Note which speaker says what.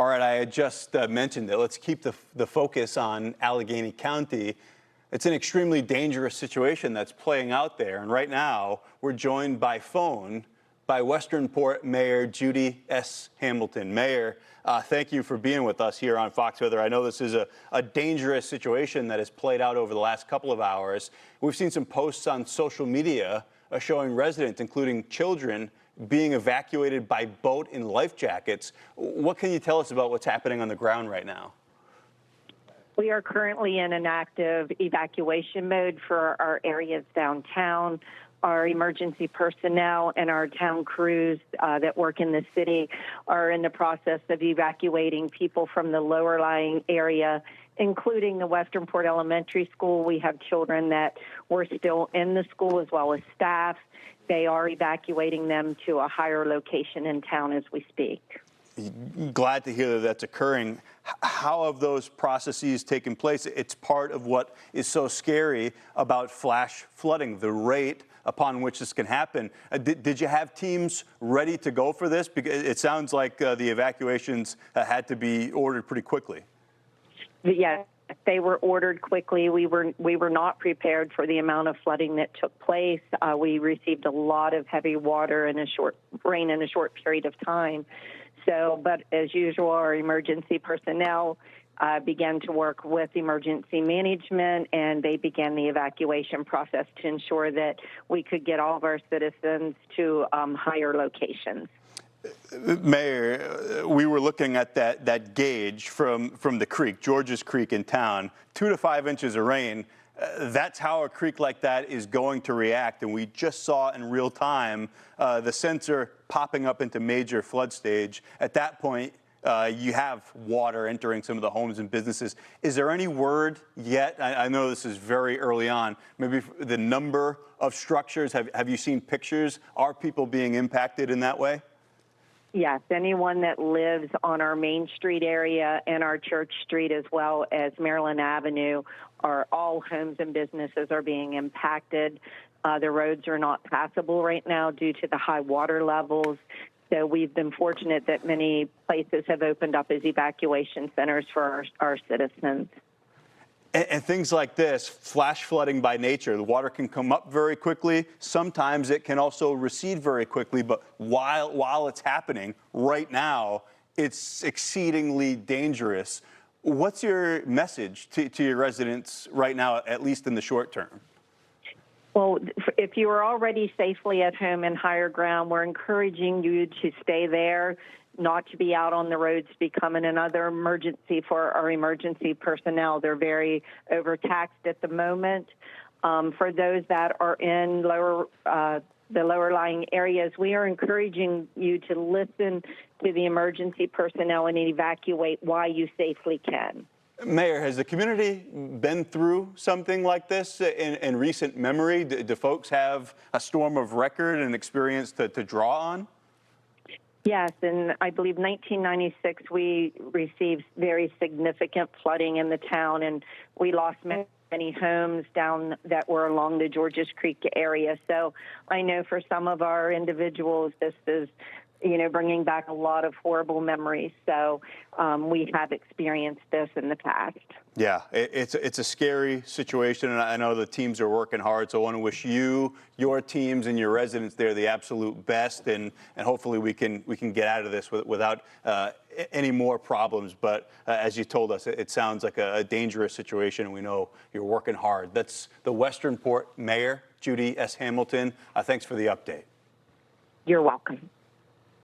Speaker 1: All right, I had just mentioned that. Let's keep the focus on Allegany County. It's an extremely dangerous situation that's playing out there. And right now, we're joined by phone by Westernport Mayor Judy S. Hamilton. Mayor, thank you for being with us here on Fox Weather. I know this is a dangerous situation that has played out over the last couple of hours. We've seen some posts on social media showing residents, including children, being evacuated by boat in life jackets. What can you tell us about what's happening on the ground right now?
Speaker 2: We are currently in an active evacuation mode for our areas downtown. Our emergency personnel and our town crews that work in the city are in the process of evacuating people from the lower lying area, including the Westernport Elementary School. We have children that were still in the school as well as staff. They are evacuating them to a higher location in town as we speak.
Speaker 1: Glad to hear that that's occurring. How have those processes taken place? It's part of what is so scary about flash flooding, the rate upon which this can happen. Did you have teams ready to go for this? Because it sounds like the evacuations had to be ordered pretty quickly.
Speaker 2: Yes, they were ordered quickly. We were not prepared for the amount of flooding that took place. We received a lot of heavy water in a short period of time. So, but as usual, our emergency personnel began to work with emergency management, and they began the evacuation process to ensure that we could get all of our citizens to higher locations.
Speaker 1: Mayor, we were looking at that gauge from the creek, George's Creek in town, 2 to 5 inches of rain. That's how a creek like that is going to react. And we just saw in real time the sensor popping up into major flood stage. At that point, you have water entering some of the homes and businesses. Is there any word yet? I know this is very early on. Maybe the number of structures. Have you seen pictures? Are people being impacted in that way?
Speaker 2: Yes, anyone that lives on our Main Street area and our Church Street as well as Maryland Avenue, all homes and businesses are being impacted. The roads are not passable right now due to the high water levels. So we've been fortunate that many places have opened up as evacuation centers for our citizens.
Speaker 1: And things like this, flash flooding by nature, the water can come up very quickly. Sometimes it can also recede very quickly. But while it's happening right now, it's exceedingly dangerous. What's your message to your residents right now, at least in the short term?
Speaker 2: Well, if you are already safely at home in higher ground, we're encouraging you to stay there, not to be out on the roads, becoming another emergency for our emergency personnel. They're very overtaxed at the moment. For those that are in the lower lying areas, we are encouraging you to listen to the emergency personnel and evacuate while you safely can.
Speaker 1: Mayor, has the community been through something like this in recent memory? Do folks have a storm of record and experience to draw on?
Speaker 2: Yes, and I believe 1996 we received very significant flooding in the town, and we lost many homes down that were along the Georges Creek area. So I know for some of our individuals, this is bringing back a lot of horrible memories. So we have experienced this in the past.
Speaker 1: Yeah, it's a scary situation, and I know the teams are working hard. So I want to wish you, your teams, and your residents there the absolute best, and hopefully we can get out of this without any more problems. But as you told us, it sounds like a dangerous situation, and we know you're working hard. That's the Westernport Mayor, Judy S. Hamilton. Thanks for the update.
Speaker 2: You're welcome.